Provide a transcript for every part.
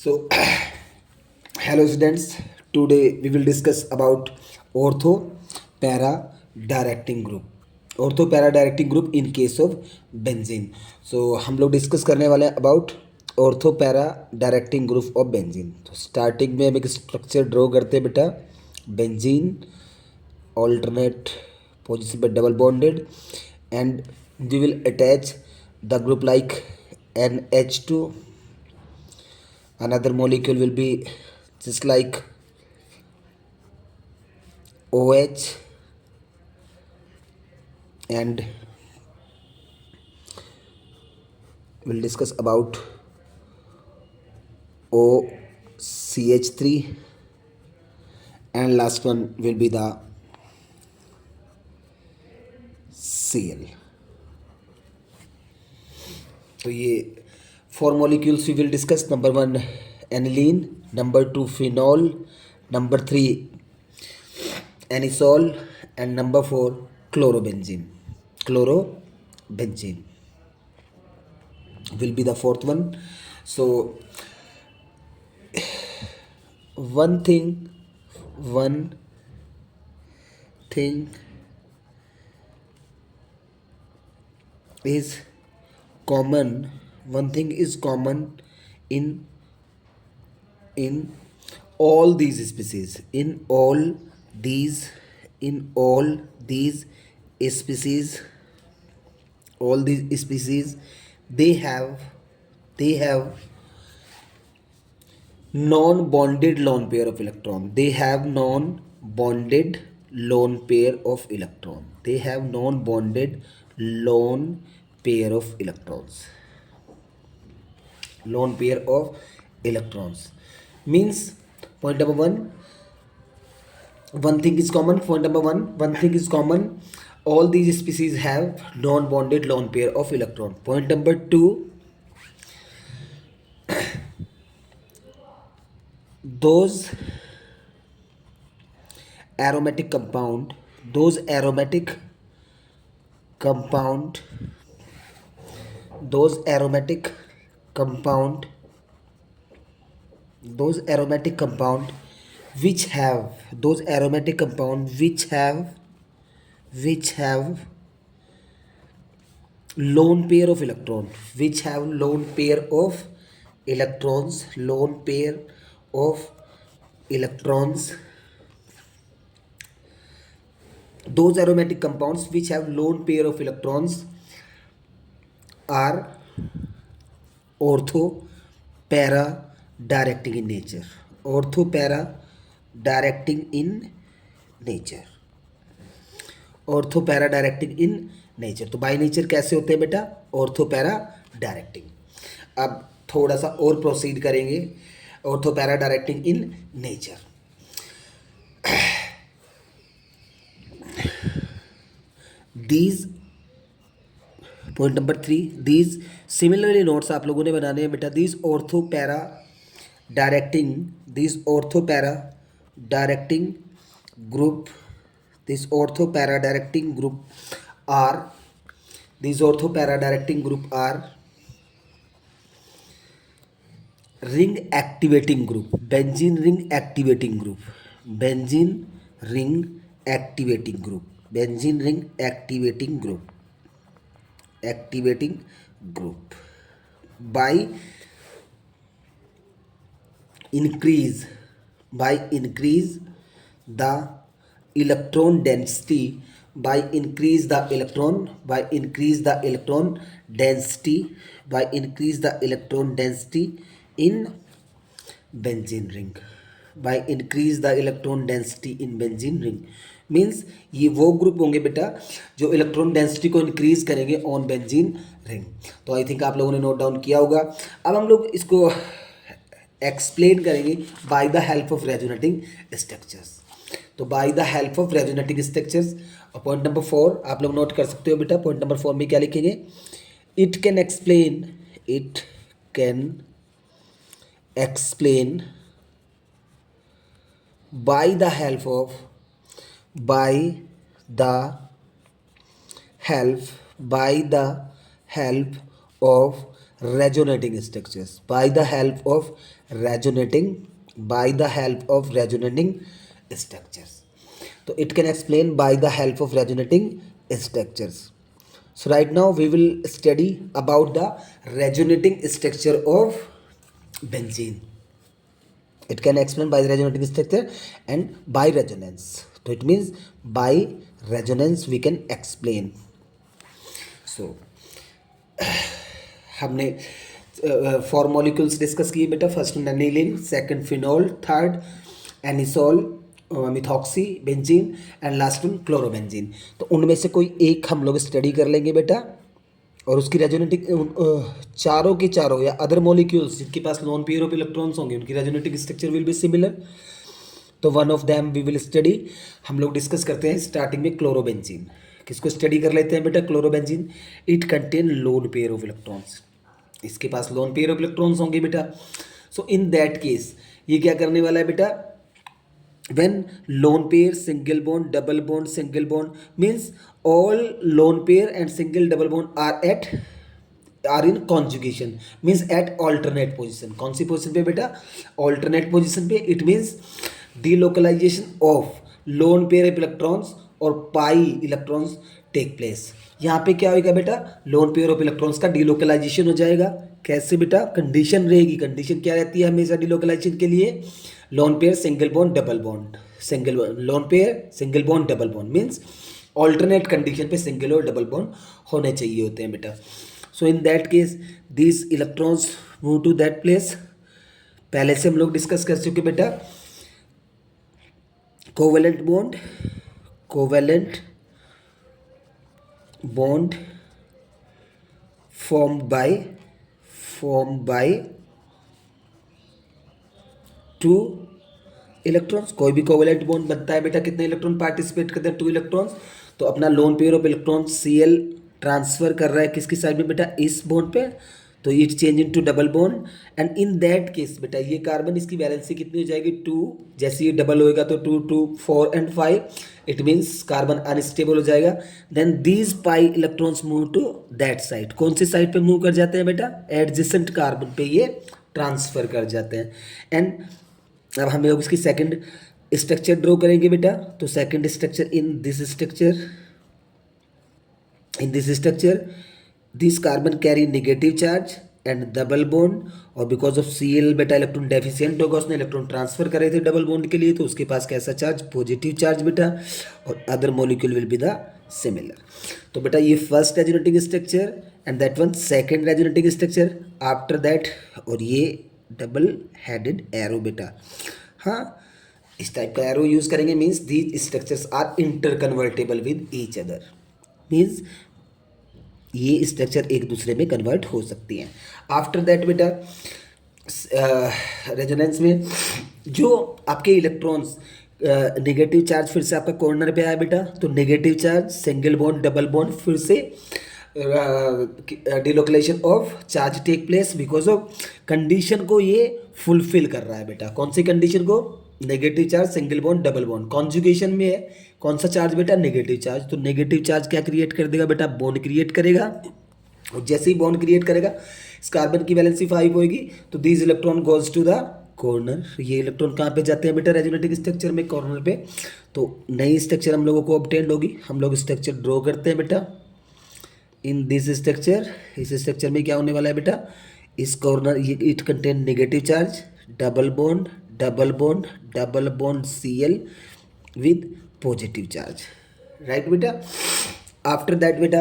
So, hello students. Today we will discuss about ortho para directing group. Ortho para directing group in case of benzene. So हम लोग discuss करने वाले हैं about ortho para directing group of benzene. तो starting में हम एक structure draw करते हैं बेटा. Benzene alternate position but double bonded, and we will attach the group like NH2. Another molecule will be just like OH, and we'll discuss about OCH3, and last one will be the Cl. तो ये four molecules we will discuss. Number 1 aniline, number 2 phenol, number 3 anisole, and number 4 chlorobenzene. Chlorobenzene will be the fourth one. So one thing is common. One thing is common in all these species. In all these species, all these species, they have non-bonded lone pair of electron. They have non-bonded lone pair of electron. They have non-bonded lone pair of electrons. Lone pair of electrons means point number one thing is common. Point number one thing is common. All these species have non-bonded lone pair of electron. Point number 2, those aromatic compound those aromatic compound which have lone pair of electron, lone pair of electrons. Those aromatic compounds which have lone pair of electrons are ortho para directing in nature. Ortho para directing in nature. Ortho para directing in nature. तो by nature कैसे होते हैं बेटा? Ortho para directing. अब थोड़ा सा और proceed करेंगे. Ortho para directing in nature. These point number 3, these similarly notes आप लोगों ने बनाने हैं बेटा. These ortho para directing group, these ortho para directing group are ring activating group, benzene ring activating group, by increase the electron density in benzene ring. Means ये वो group होंगे बेटा जो इलेक्ट्रॉन डेंसिटी को इंक्रीज करेंगे on benzene ring. तो I think आप लोगों ने नोट डाउन किया होगा. अब हम लोग इसको एक्सप्लेन करेंगे by the help of resonating structures. तो by the help of resonating structures. और पॉइंट नंबर 4 आप लोग नोट कर सकते हो बेटा. पॉइंट नंबर 4 में क्या लिखेंगे? It can explain by the help of resonating structures by the help of resonating structures. So it can explain by the help of resonating structures. So right now we will study about the resonating structure of benzene. It can explain by the resonating structure and by resonance. So it means by resonance we can explain. So हमने four molecules discuss किए बेटा. First aniline, second phenol, third anisole, methoxy benzene and last one chlorobenzene. तो उनमें से कोई एक हम लोग स्टडी कर लेंगे बेटा, और उसकी रेजोनेटिक चारों के चारों या अदर मॉलिक्यूल्स जिनके पास लोन पेयर ऑफ इलेक्ट्रॉन्स होंगे उनकी resonating structure will be similar. तो one of them we will study. हम लोग डिस्कस करते हैं स्टार्टिंग में क्लोरोबेंजीन. किसको स्टडी कर लेते हैं बेटा? Chlorobenzene. It contain lone pair of electrons. इसके पास लोन पेयर ऑफ इलेक्ट्रॉन्स होंगे बेटा. सो इन दैट केस ये क्या करने वाला है बेटा? when lone pair, single bond, double bond, single bond means all lone pair and single double bond are in conjugation, means at alternate position. कौन सी पोजिशन पे बेटा? alternate position पे. it means delocalization of lone pair of electrons और pi electrons take place. यहाँ पे क्या होगा बेटा? लोन पेयर ऑफ इलेक्ट्रॉन्स का डिलोकलाइजेशन हो जाएगा. कैसे बेटा? कंडीशन रहेगी. कंडीशन क्या रहती है हमेशा डिलोकलाइजेशन के लिए? Lone pair single bond double bond, single lone pair single bond double bond means alternate condition पे सिंगल और डबल बॉन्ड होने चाहिए होते हैं बेटा. So in that case these electrons move to that place. पहले से हम लोग डिस्कस कर चुके बेटा. Covalent bond formed by two electrons. कोई भी कोवेलेंट बॉन्ड बनता है बेटा, कितने इलेक्ट्रॉन पार्टिसिपेट करते हैं? Two electrons. तो अपना loan pair of electron Cl transfer कर रहा है किसकी साइड में बेटा? इस बॉन्ड पे. तो it change into double bond and in that case बेटा ये कार्बन इसकी वैलेंसी कितनी हो जाएगी? 2. जैसे ये डबल होएगा तो 2 2 4 and 5. It means carbon unstable हो जाएगा. Then these pi electrons move to that side. कौन सी साइड पे मूव कर जाते हैं बेटा? एडजेसेंट कार्बन पे ये ट्रांसफर कर जाते हैं. एंड अब हम लोग इसकी सेकंड स्ट्रक्चर ड्रॉ करेंगे बेटा. तो second structure in this structure this carbon carry negative charge and double bond. और बिकॉज ऑफ Cl बेटा इलेक्ट्रॉन डेफिशिएंट होगा, उसने इलेक्ट्रॉन ट्रांसफर करे थे डबल बॉन्ड के लिए, तो उसके पास कैसा चार्ज? पॉजिटिव चार्ज बेटा. और other molecule will be the similar. तो बेटा ये first resonating structure and that one second resonating structure. After that और ये डबल हेडेड एरो बेटा. हाँ, इस टाइप का एरो यूज करेंगे. Means these structures are interconvertible with each other. Means ये स्ट्रक्चर एक दूसरे में कन्वर्ट हो सकती हैं. आफ्टर दैट बेटा रेजोनेंस में जो आपके इलेक्ट्रॉन्स नेगेटिव चार्ज फिर से आपका कॉर्नर पे आया बेटा. तो negative charge single bond double bond फिर से delocalization of charge take place because of condition को ये फुलफिल कर रहा है बेटा. कौन सी कंडीशन को? Negative charge single bond double bond. Conjugation में है कौन सा चार्ज बेटा? Negative charge. तो नेगेटिव चार्ज क्या क्रिएट कर देगा बेटा? बॉन्ड क्रिएट करेगा. और जैसे ही बॉन्ड क्रिएट करेगा इस कार्बन की वैलेंसी 5 होगी. तो this electron goes to the corner. ये इलेक्ट्रॉन कहाँ पे जाते हैं बेटा? रेजोनेटिंग स्ट्रक्चर में, कॉर्नर पे. तो नई स्ट्रक्चर हम लोगों को ऑब्टेन्ड होगी. हम लोग स्ट्रक्चर ड्रॉ करते हैं बेटा. इन दिस स्ट्रक्चर, इस स्ट्रक्चर में क्या होने वाला है बेटा? इस कॉर्नर ये it contain negative charge, double bond double bond double bond Cl with positive charge. Right बेटा. आफ्टर दैट बेटा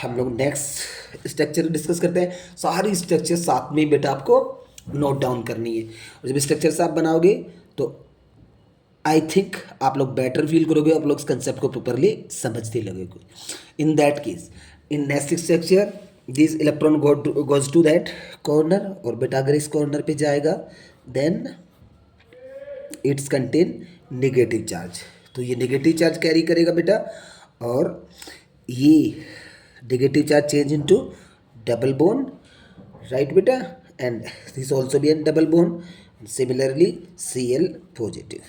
हम लोग नेक्स्ट स्ट्रक्चर डिस्कस करते हैं. सारी स्ट्रक्चर साथ में बेटा आपको नोट डाउन करनी है. और जब स्ट्रक्चर आप बनाओगे तो आई थिंक आप लोग बेटर फील करोगे, आप लोग इस कंसेप्ट को प्रॉपरली समझते लगेगे. In that case in next structure this electron goes to that corner. और बेटा अगर इस कॉर्नर पे जाएगा then it's contain negative charge. तो ये नेगेटिव चार्ज कैरी करेगा बेटा. और ये negative charge change into double bond. Right बेटा. And this also be an double bond. Similarly Cl positive.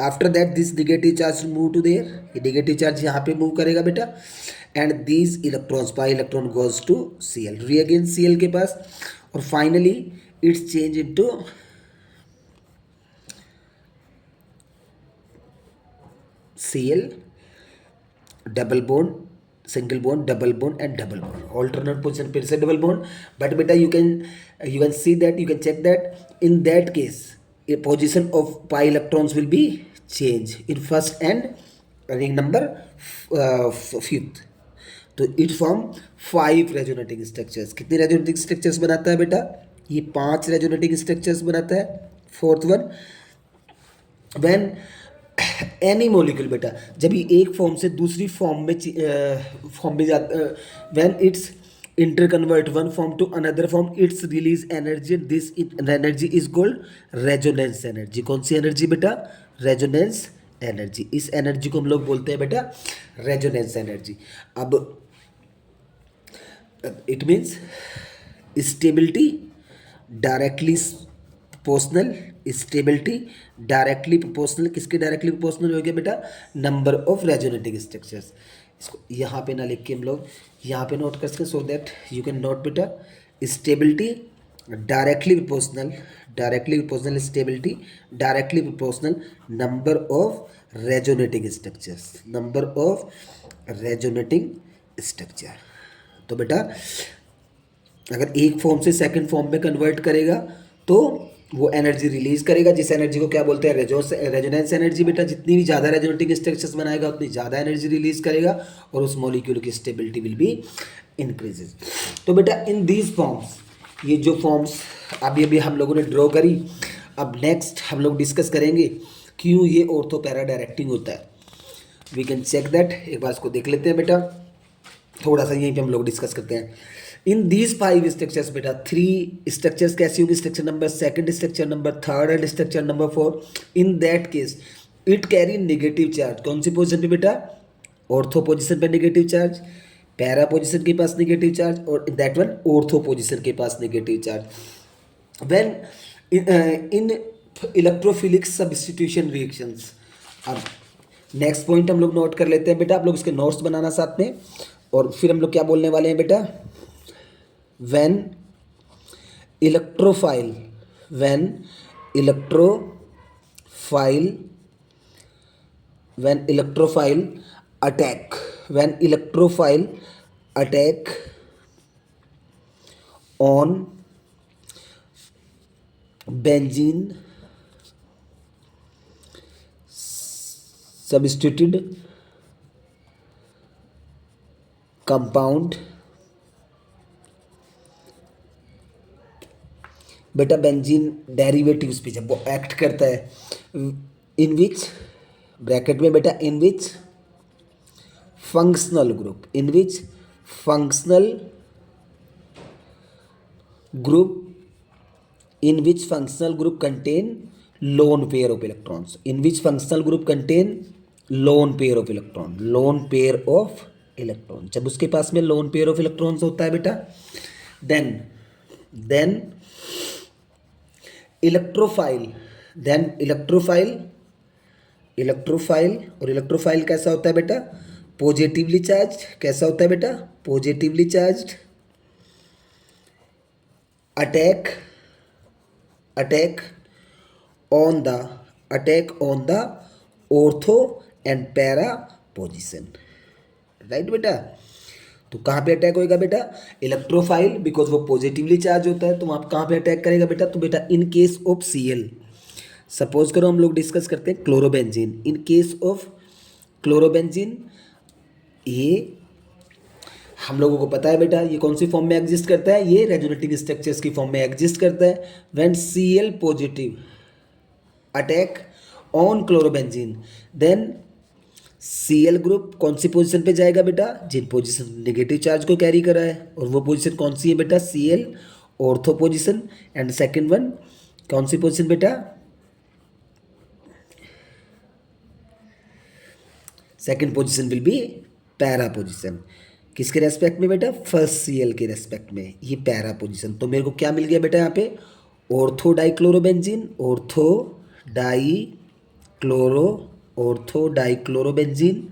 After that this negative charge move to there, ये negative charge यहाँ पे मूव करेगा बेटा, and these electrons by electron goes to C L, re again C L के पास, और finally it's change into C L, double bond, single bond, double bond and double bond, alternate position फिर से double bond. But बेटा you can see that, you can check that in that case a position of pi electrons will be changed in first and ring number fifth. तो it form 5 resonating structures. कितने resonating structures बनाता है बेटा? ये 5 resonating structures बनाता है. Fourth one, when any molecule बेटा, जब ये एक फॉर्म से दूसरी फॉर्म में जाता, when it's interconvert one form to another form, its release energy, this energy is called resonance energy. कौन सी एनर्जी बेटा? Resonance energy. इस एनर्जी को हम लोग बोलते हैं बेटा रेजोनेंस एनर्जी. अब it means stability directly proportional, stability directly proportional, किसके डायरेक्टली प्रोपोर्शनल हो गया बेटा? Number of resonating structures. इसको यहाँ पे ना लिख के हम लोग यहाँ पे नोट कर सकें, so that you can note बेटा. Stability directly proportional, stability directly proportional number of resonating structures, number of resonating structure. तो बेटा अगर एक फॉर्म से सेकंड फॉर्म में कन्वर्ट करेगा तो वो एनर्जी रिलीज करेगा, जिस एनर्जी को क्या बोलते हैं? रेजोनेंस एनर्जी बेटा. जितनी भी ज़्यादा रेजोनेटिंग स्ट्रक्चर्स बनाएगा उतनी ज़्यादा एनर्जी रिलीज करेगा और उस मॉलिक्यूल की स्टेबिलिटी विल बी इंक्रीजेज. तो बेटा इन दीज फॉर्म्स, ये जो फॉर्म्स अभी हम लोगों ने ड्रॉ करी, अब नेक्स्ट हम लोग डिस्कस करेंगे क्यों ये ऑर्थो पैरा डायरेक्टिंग होता है. We can check that. एक बार इसको देख लेते हैं बेटा, थोड़ा सा यहीं पे हम लोग डिस्कस करते हैं. इन दीज 5 स्ट्रक्चर्स बेटा, 3 स्ट्रक्चर्स कैसी होगी? Structure number second, structure number third and structure number 4. In that case it carry negative charge. कौन सी पोजिशन पे बेटा? ऑर्थो पोजिशन पे नेगेटिव चार्ज, पैरा पोजिशन के पास नेगेटिव चार्ज, और दैट वन ऑर्थो पोजिशन के पास negative charge. When in electrophilic substitution reactions. अब नेक्स्ट पॉइंट हम लोग नोट कर लेते हैं बेटा, आप लोग इसके नोट्स बनाना साथ में, और फिर हम लोग क्या बोलने वाले हैं बेटा? when electrophile attack on benzene substituted compound बेटा बेंजीन डेरिवेटिव्स पे जब वो एक्ट करता है, इन विच ब्रैकेट में बेटा, in which functional group, in which functional group contain lone pair of electrons, in which functional group contain lone pair of electron. जब उसके पास में लोन पेयर ऑफ इलेक्ट्रॉन्स होता है बेटा, देन इलेक्ट्रोफाइल और इलेक्ट्रोफाइल कैसा होता है बेटा? Positively charge. कैसा होता है बेटा? Positively charge. Attack on the ortho and para position. Right बेटा? तो कहाँ पे अटैक होएगा बेटा? इलेक्ट्रोफाइल, बिकॉज वो पॉजिटिवली चार्ज होता है, तो वहाँ कहाँ पे अटैक करेगा बेटा? तो बेटा in case of Cl, suppose करो हम लोग डिस्कस करते हैं chlorobenzene. In case of chlorobenzene, ये हम लोगों को पता है बेटा ये कौन सी फॉर्म में एग्जिस्ट करता है? ये रेजोनेटिंग स्ट्रक्चर्स की फॉर्म में एग्जिस्ट करता है. When Cl positive attack on chlorobenzene, then Cl group कौन सी पोजीशन पे जाएगा बेटा? जिन पोजीशन नेगेटिव चार्ज को कैरी करा है, और वो पोजीशन कौन सी है बेटा? Cl ortho position. And second one कौन सी पोजीशन बेटा? Second position will be para position. किसके रेस्पेक्ट में बेटा? फर्स्ट Cl के रेस्पेक्ट में, ये पैरा पोजीशन. तो मेरे को क्या मिल गया बेटा यहाँ पे? Ortho di chlorobenzene, ortho di chloro ortho dichlorobenzene.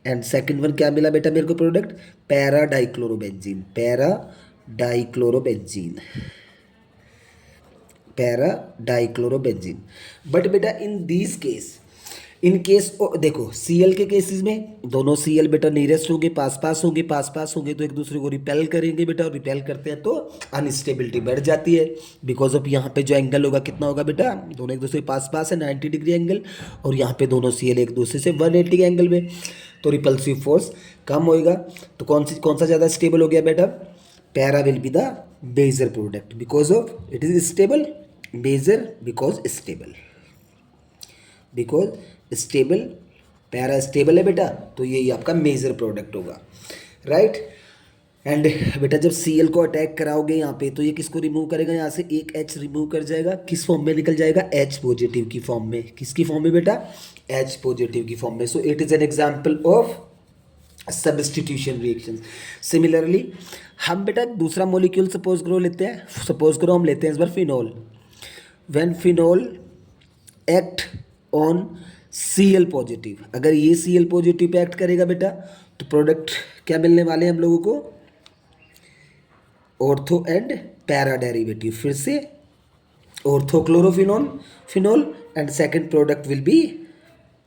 And second one क्या मिला बेटा मेरे को product, para dichlorobenzene, para dichlorobenzene, para dichlorobenzene. But बेटा in this case, in case देखो Cl के केसेस में दोनों Cl बेटा नियरेस्ट होंगे, पास पास होंगे, पास पास होंगे तो एक दूसरे को रिपेल करेंगे बेटा, और रिपेल करते हैं तो अनस्टेबिलिटी बढ़ जाती है। बिकॉज ऑफ यहाँ पे जो एंगल होगा कितना होगा बेटा, दोनों एक दूसरे के पास पास है 90 डिग्री एंगल, और यहाँ पे दोनों Cl एक दूसरे से 180 एंगल में, तो रिपल्सिव फोर्स कम होएगा। तो कौन सा ज़्यादा स्टेबल हो गया बेटा, para will be the major product because of it is stable, major because stable, because stable, para stable है बेटा, तो यही आपका मेजर प्रोडक्ट होगा, राइट। एंड बेटा जब Cl को अटैक कराओगे यहाँ पे तो ये किसको रिमूव करेगा, यहाँ से एक H रिमूव कर जाएगा, किस फॉर्म में निकल जाएगा, H पॉजिटिव की फॉर्म में। किसकी फॉर्म में बेटा, H पॉजिटिव की फॉर्म में। सो it is an example of substitution reaction. Similarly हम बेटा दूसरा मॉलिक्यूल सपोज करो लेते हैं, सपोज करो हम लेते हैं इस बार phenol. When phenol act on Cl positive, अगर ये Cl पॉजिटिव पे एक्ट करेगा बेटा तो प्रोडक्ट क्या मिलने वाले हैं हम लोगों को, ऑर्थो एंड पैरा डेरिवेटिव। फिर से ortho chlorophenol phenol and second product will be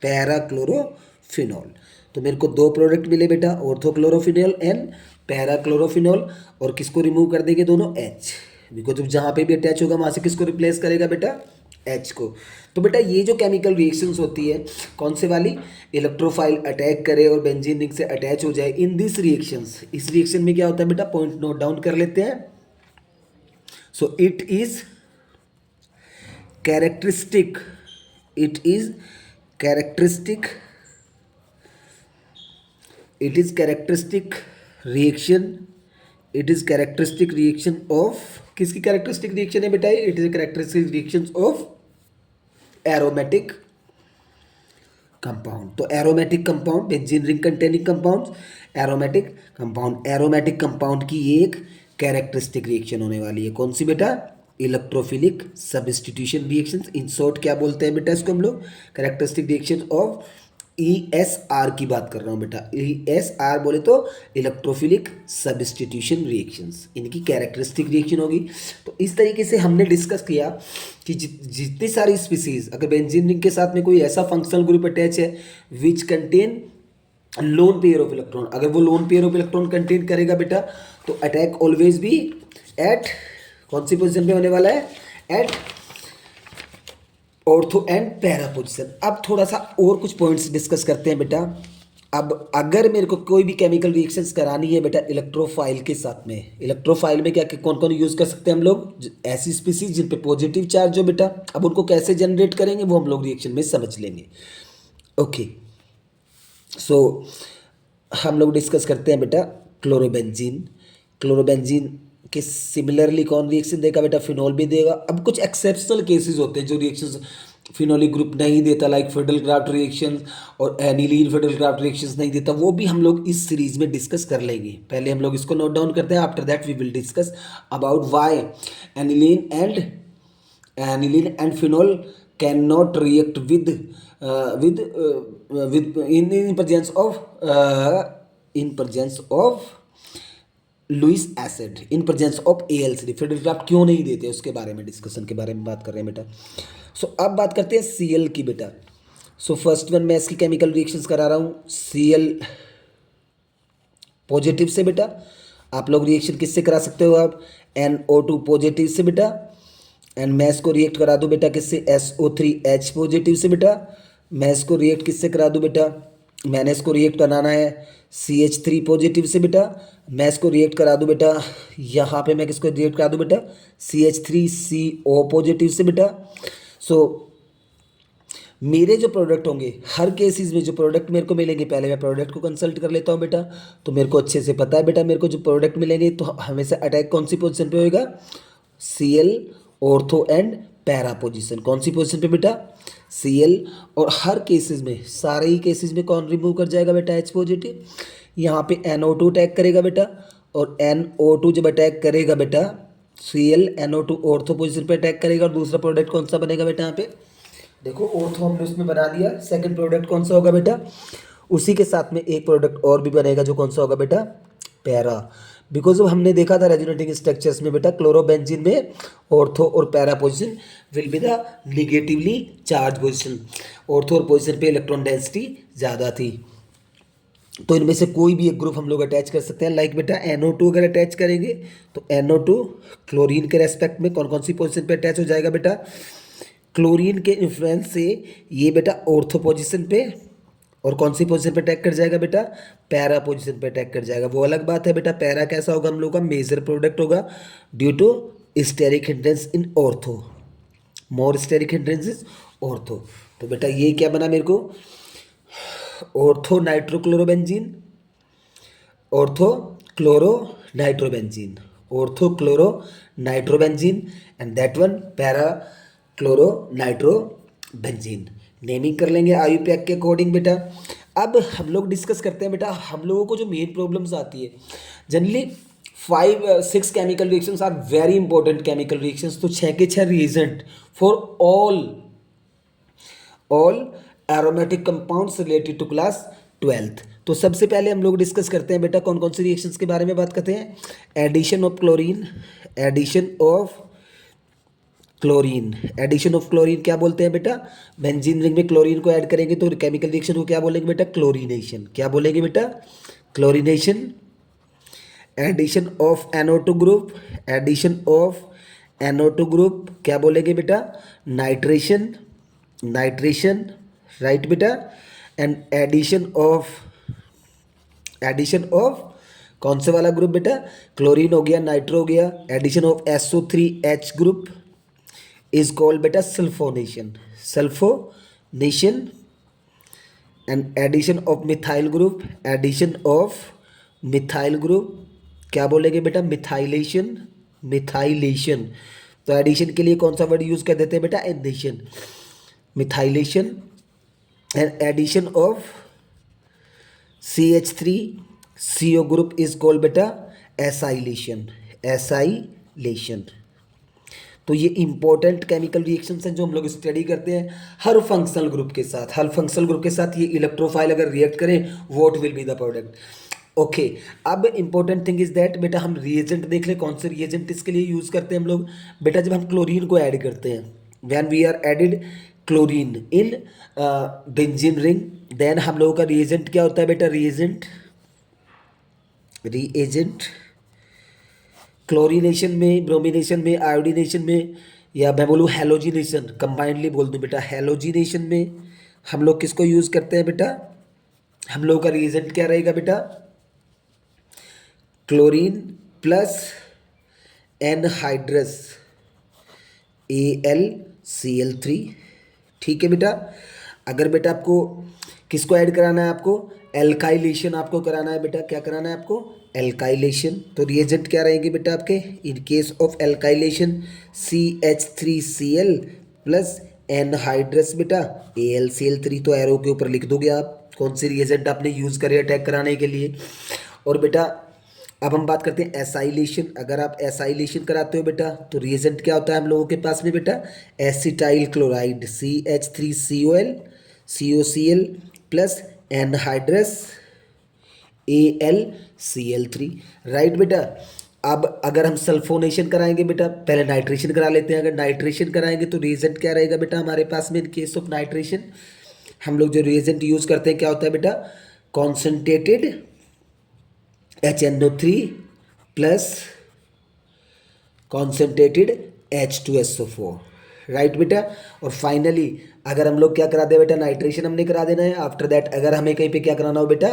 para chlorophenol. तो मेरे को दो प्रोडक्ट मिले बेटा, ortho chlorophenol and para chlorophenol, और किसको रिमूव कर देंगे, दोनों H, बिकॉज जहाँ पे भी अटैच होगा वहाँ से किसको रिप्लेस करेगा बेटा, H को। तो बेटा ये जो केमिकल रिएक्शंस होती है कौन से वाली, इलेक्ट्रोफाइल अटैक करे और बेंजीन रिंग से अटैच हो जाए, इन दिस रिएक्शंस, इस रिएक्शन में क्या होता है बेटा, पॉइंट नोट डाउन कर लेते हैं। So it is characteristic, it is characteristic, it is characteristic reaction, it is characteristic reaction of, किसकी कैरेक्टरिस्टिक रिएक्शन है बेटा, it is characteristic reaction of aromatic compound. तो aromatic compound, benzene ring containing compound, aromatic compound, aromatic compound की एक characteristic reaction होने वाली है, कौन सी बेटा, electrophilic substitution reactions. In short क्या बोलते हैं बेटा इसको हम लोग, कैरेक्टरिस्टिक रिएक्शन ऑफ ESR की बात कर रहा हूँ बेटा, ESR बोले तो इलेक्ट्रोफिलिक सब्स्टिट्यूशन रिएक्शंस, इनकी कैरेक्टरिस्टिक रिएक्शन होगी। तो इस तरीके से हमने डिस्कस किया कि जितनी सारी स्पीसीज, अगर बेंजीन रिंग के साथ में कोई ऐसा फंक्शनल ग्रुप अटैच है which contain lone pair of electron, अगर वो loan pair of electron contain करेगा बेटा तो अटैक ऑलवेज भी एट कौन सी पोजिशन पे होने वाला है, at ortho and para position. अब थोड़ा सा और कुछ पॉइंट्स डिस्कस करते हैं बेटा। अब अगर मेरे को कोई भी केमिकल रिएक्शंस करानी है बेटा इलेक्ट्रोफाइल के साथ में, इलेक्ट्रोफाइल में क्या कौन कौन यूज़ कर सकते हैं हम लोग, ऐसी स्पीसीज जिन पे पॉजिटिव चार्ज हो बेटा। अब उनको कैसे जनरेट करेंगे वो हम लोग रिएक्शन में समझ लेंगे। ओके, सो हम लोग डिस्कस करते हैं बेटा क्लोरोबेंजीन। क्लोरोबेंजीन के सिमिलरली कौन रिएक्शन देगा बेटा, फिनॉल भी देगा। अब कुछ एक्सेप्शनल केसेस होते हैं जो रिएक्शंस फिनोलिक ग्रुप नहीं देता, लाइक फिडल-क्राफ्ट रिएक्शन और एनिलीन फिडल-क्राफ्ट रिएक्शंस नहीं देता, वो भी हम लोग इस सीरीज में डिस्कस कर लेंगे। पहले हम लोग इसको नोट डाउन करते हैं, after that we will discuss about why aniline and phenol can not react with in presence of Lewis acid, in presence of AlCd। Friedel Crafts क्यों नहीं देते उसके बारे में डिस्कशन के बारे में बात कर रहे हैं बेटा। सो अब बात करते हैं Cl की बेटा। सो फर्स्ट वन मैं इसकी केमिकल रिएक्शंस करा रहा हूँ Cl पॉजिटिव से बेटा। आप लोग रिएक्शन किससे करा सकते हो, आप NO2 पॉजिटिव से बेटा, एंड मैं इसको रिएक्ट करा दूँ बेटा किससे, SO3H पॉजिटिव से बेटा। मैं इसको रिएक्ट किससे करा दूँ बेटा, मैंने इसको रिएक्ट बनाना है CH3 पॉजिटिव से बेटा। मैं इसको रिएक्ट करा दूँ बेटा, यहाँ पे मैं किसको रिएक्ट करा दूँ बेटा, CH3CO पॉजिटिव से बेटा। सो मेरे जो प्रोडक्ट होंगे हर केसेस में जो प्रोडक्ट मेरे को मिलेंगे, पहले मैं प्रोडक्ट को कंसल्ट कर लेता हूँ बेटा। तो मेरे को अच्छे से पता है बेटा, मेरे को जो प्रोडक्ट मिलेंगे तो हमेशा अटैक कौन सी पोजीशन पे होएगा, Cl ortho and para position. कौन सी पोजीशन पे बेटा, Cl। और हर केसेस में, सारे ही केसेस में कौन रिमूव कर जाएगा बेटा, H पॉजिटिव। यहाँ पे NO2 अटैक करेगा बेटा, और NO2 जब अटैक करेगा बेटा Cl NO2 ऑर्थो पोजीशन पे अटैक करेगा, और दूसरा प्रोडक्ट कौन सा बनेगा बेटा यहाँ पे, देखो ऑर्थो हमने उसमें बना दिया, सेकंड प्रोडक्ट कौन सा होगा बेटा, उसी के साथ में एक प्रोडक्ट और भी बनेगा जो कौन सा होगा बेटा, पैरा। बिकॉज हमने देखा था रेजोनेटिंग स्ट्रक्चर्स में बेटा क्लोरोबेंजीन में ऑर्थो और para position will be the negatively charge position. Ortho और पोजिशन पे इलेक्ट्रॉन डेंसिटी ज़्यादा थी, तो इनमें से कोई भी एक ग्रुप हम लोग अटैच कर सकते हैं। लाइक बेटा NO2 अगर अटैच करेंगे तो NO2 क्लोरीन के रेस्पेक्ट में कौन कौन सी पोजीशन पे अटैच हो जाएगा बेटा, क्लोरीन के इन्फ्लुएंस से ये बेटा ऑर्थो पोजीशन पे, और कौन सी पोजीशन पे अटैक कर जाएगा बेटा, पैरा पोजीशन पे अटैक कर जाएगा। वो अलग बात है बेटा, पैरा कैसा होगा हम लोग का, मेजर प्रोडक्ट होगा due to steric hindrance in ortho, more steric hindrance is ortho. तो बेटा ये क्या बना मेरे को, ortho nitrochlorobenzene, ortho chloro nitrobenzene, ortho chloro nitrobenzene and that one para chloro nitrobenzene. Naming कर लेंगे IUPAC के अकॉर्डिंग बेटा। अब हम लोग डिस्कस करते हैं बेटा, हम लोगों को जो मेन प्रॉब्लम्स आती है generally 5-6 chemical reactions are very important chemical reactions. तो 6 के 6 reagent for all aromatic compounds related to class 12th। तो सबसे पहले हम लोग डिस्कस करते हैं बेटा कौन कौन सी रिएक्शंस के बारे में बात करते हैं। Addition of chlorine, addition of chlorine, addition of chlorine क्या बोलते हैं बेटा, बेंजीन रिंग में क्लोरीन को ऐड करेंगे तो केमिकल रिएक्शन को क्या बोलेंगे बेटा, क्लोरीनेशन। क्या बोलेंगे बेटा, chlorination. Addition of NO2 group, addition of NO2 group क्या बोलेंगे बेटा, नाइट्रेशन, नाइट्रेशन, राइट बेटा। एंड एडिशन ऑफ कौन से वाला ग्रुप बेटा, क्लोरीन हो गया, नाइट्रो हो गया, addition of SO3H group is called बेटा sulphonation, sulphonation. And addition of methyl group, addition of methyl group क्या बोलेंगे बेटा, मिथाइलेशन, मिथाइलेशन। तो एडिशन के लिए कौन सा वर्ड यूज कर देते हैं बेटा, addition, methylation. And addition of CH3CO group is called बेटा एसाइलेशन, एसाइलेशन। तो ये इंपॉर्टेंट केमिकल रिएक्शंस हैं जो हम लोग स्टडी करते हैं हर फंक्शनल ग्रुप के साथ, हर फंक्शनल ग्रुप के साथ ये इलेक्ट्रोफाइल अगर रिएक्ट करें what will be the product. Okay, अब इंपॉर्टेंट थिंग इज दैट बेटा हम रिएजेंट देख लें, कौन से रिएजेंट इसके लिए यूज़ करते हैं हम लोग बेटा, जब हम क्लोरीन को ऐड करते हैं, when we are added chlorine in benzene ring, then हम लोगों का रिएजेंट क्या होता है बेटा, रिएजेंट क्लोरीनेशन में, ब्रोमिनेशन में, आयोडीनेशन में, या मैं बोलूँ हेलोजिनेशन, कंबाइंडली बोल दूँ बेटा, हेलोजिनेशन में हम लोग किसको यूज़ करते हैं बेटा, हम लोगों का रिएजेंट क्या रहेगा बेटा, क्लोरीन प्लस एनहाइड्रस AlCl3। ठीक है बेटा। अगर बेटा आपको किसको ऐड कराना है, आपको एल्काइलेशन आपको कराना है बेटा, क्या कराना है आपको, एल्काइलेशन। तो रिएजेंट क्या रहेंगे बेटा आपके, in case of alkylation CH3Cl plus anhydrous बेटा AlCl3। तो एरो के ऊपर लिख दोगे आप कौन सी रिएजेंट आपने यूज़ करे अटैक कराने के लिए। और बेटा अब हम बात करते हैं एसाइलेशन। अगर आप एसाइलेशन कराते हो बेटा तो रिएजेंट क्या होता है हम लोगों के पास में बेटा, acetyl chloride CH3COCl plus anhydrous AlCl3, right बेटा। अब अगर हम सल्फोनेशन कराएंगे बेटा, पहले नाइट्रेशन करा लेते हैं। अगर नाइट्रेशन कराएंगे तो रिएजेंट क्या रहेगा बेटा हमारे पास में, इन केस ऑफ नाइट्रेशन हम लोग जो रिएजेंट यूज़ करते हैं क्या होता है बेटा, concentrated HNO3 plus concentrated H2SO4, right बेटा। और फाइनली अगर हम लोग क्या करा दे बेटा, नाइट्रेशन हमने करा देना है। आफ्टर दैट अगर हमें कहीं पे क्या कराना हो बेटा,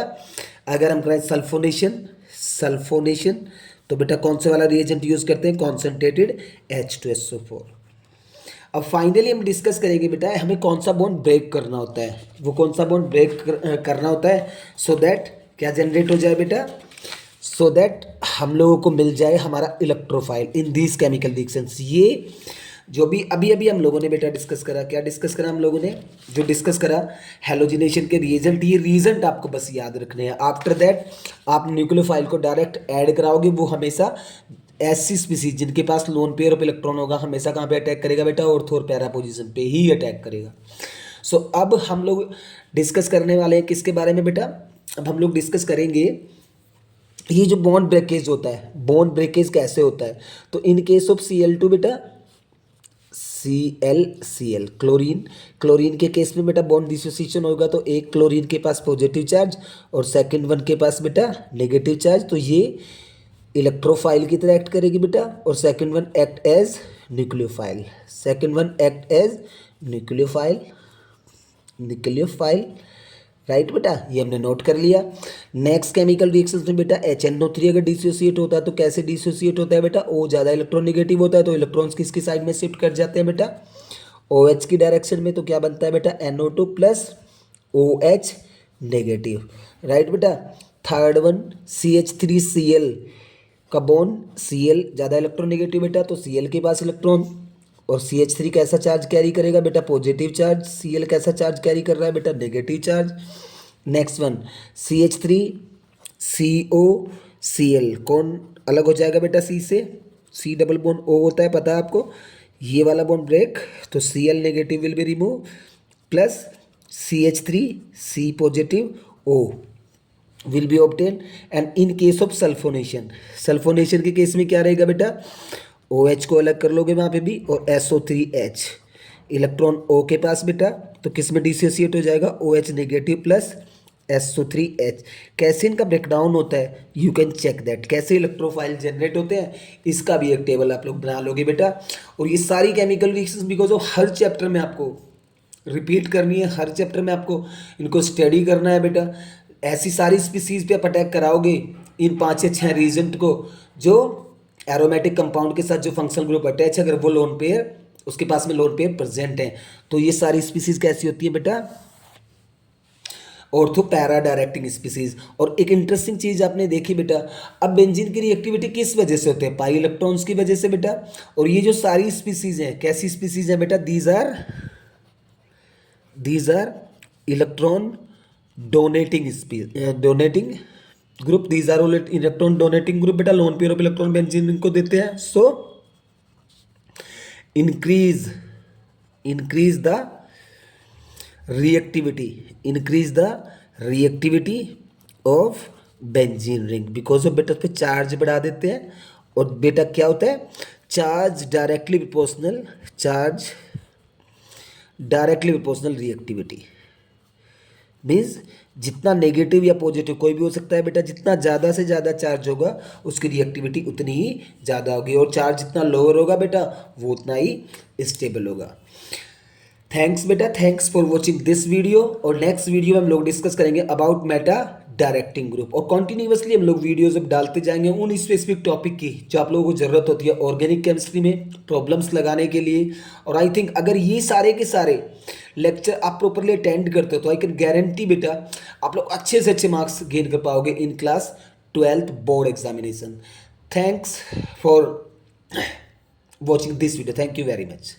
अगर हम कराएं सल्फोनेशन तो बेटा कौन से वाला रिएजेंट यूज़ करते हैं, कॉन्सेंट्रेटेड H2SO4। अब फाइनली हम डिस्कस करेंगे बेटा हमें कौन सा बॉन्ड ब्रेक करना होता है, वो कौन सा बॉन्ड ब्रेक करना होता है सो दैट क्या जनरेट हो जाए बेटा, सो दैट हम लोगों को मिल जाए हमारा electrophile in these chemical reactions. ये जो भी अभी अभी हम लोगों ने बेटा डिस्कस करा, क्या डिस्कस करा हम लोगों ने, जो डिस्कस करा हेलोजिनेशन के रिएजेंट, ये रिएजेंट आपको बस याद रखने हैं। आफ्टर दैट आप न्यूक्लियोफाइल को डायरेक्ट ऐड कराओगे, वो हमेशा ऐसी स्पीसीज जिनके पास लोन पेयर ऑफ इलेक्ट्रॉन होगा हमेशा कहाँ पे अटैक करेगा बेटा, ऑर्थो और पैरा पोजीशन पे ही अटैक करेगा। सो अब हम लोग डिस्कस करने वाले हैं किसके बारे में बेटा, अब हम लोग डिस्कस करेंगे ये जो बॉन्ड ब्रेकेज होता है, बॉन्ड ब्रेकेज कैसे होता है। तो इन केस ऑफ Cl2 बेटा, Cl क्लोरीन, क्लोरीन के केस में बेटा बॉन्ड डिसोसिएशन होगा तो एक क्लोरीन के पास पॉजिटिव चार्ज और सेकंड वन के पास बेटा नेगेटिव चार्ज, तो ये इलेक्ट्रोफाइल की तरह एक्ट करेगी बेटा, और second one act as nucleophile, second one act as nucleophile, nucleophile, right बेटा, ये हमने नोट कर लिया। नेक्स्ट केमिकल रिएक्शंस में बेटा HNO3 अगर डिसोसिएट होता है तो कैसे डिसोसिएट होता है बेटा, O ज़्यादा इलेक्ट्रॉन नेगेटिव होता है तो इलेक्ट्रॉन्स किसकी साइड में शिफ्ट कर जाते हैं बेटा, OH की डायरेक्शन में, तो क्या बनता है बेटा NO2 plus OH negative, right बेटा। थर्ड वन CH3Cl का बॉन्ड, Cl ज़्यादा इलेक्ट्रॉन नेगेटिव बेटा तो Cl के पास इलेक्ट्रॉन, और CH3 कैसा चार्ज कैरी करेगा बेटा, पॉजिटिव चार्ज, Cl कैसा चार्ज कैरी कर रहा है बेटा, negative charge. Next one CH3COCl, कौन अलग हो जाएगा बेटा C से, C डबल बॉन्ड O होता है पता है आपको, ये वाला बॉन्ड ब्रेक तो Cl negative will be remove plus CH3C positive O will be obtain. And in case of sulphonation, sulphonation के केस में क्या रहेगा बेटा, OH को अलग कर लोगे वहाँ पे भी, और SO3H, इलेक्ट्रॉन O के पास बेटा तो किस में डिसोसिएट हो जाएगा, OH नेगेटिव प्लस SO3H। कैसे इनका ब्रेकडाउन होता है, यू कैन चेक दैट, कैसे इलेक्ट्रोफाइल जनरेट होते हैं इसका भी एक टेबल आप लोग बना लोगे बेटा। और ये सारी chemical reactions because of her chapter में आपको रिपीट करनी है, हर चैप्टर में आपको इनको स्टडी करना है बेटा। ऐसी सारी स्पीसीज पे आप अटैक कराओगे इन 5 या 6 रीजन को, जो एरोमेटिक कंपाउंड के साथ जो फंक्शनल ग्रुप अटैच है अगर वो लोन पेयर उसके पास में लोन पेयर प्रेजेंट है, तो ये सारी स्पीसीज कैसी होती है बेटा, ऑर्थो पैरा डायरेक्टिंग स्पीसीज। और एक इंटरेस्टिंग चीज आपने देखी बेटा, अब बेंजीन की रिएक्टिविटी किस वजह से होते हैं, पाई इलेक्ट्रॉन्स की वजह से बेटा। और ये जो सारी स्पीसीज हैं कैसी स्पीसीज हैं बेटा, these are electron donating donating group, these are electron donating group बेटा, lone pair of electron benzene इनको देते हैं। So increase the reactivity of benzene ring because of बेटा पे चार्ज बढ़ा देते हैं। और बेटा क्या होता है, charge directly proportional reactivity means जितना नेगेटिव या पॉजिटिव कोई भी हो सकता है बेटा, जितना ज़्यादा से ज़्यादा चार्ज होगा उसकी रिएक्टिविटी उतनी ही ज़्यादा होगी, और चार्ज जितना लोअर होगा बेटा वो उतना ही स्टेबल होगा। थैंक्स बेटा, thanks for watching this video. और नेक्स्ट वीडियो में हम लोग डिस्कस करेंगे अबाउट मेटा डायरेक्टिंग ग्रुप, और कॉन्टिन्यूसली हम लोग वीडियोज अब डालते जाएंगे उन स्पेसिफिक टॉपिक की जो आप लोगों को ज़रूरत होती है ऑर्गेनिक केमिस्ट्री में प्रॉब्लम्स लगाने के लिए। और आई थिंक अगर ये सारे के सारे लेक्चर आप प्रॉपरली अटेंड करते हो तो आई कैन गारंटी बेटा आप लोग अच्छे से अच्छे मार्क्स गेन कर पाओगे in class 12th board examination. Thanks for watching this video, thank you very much.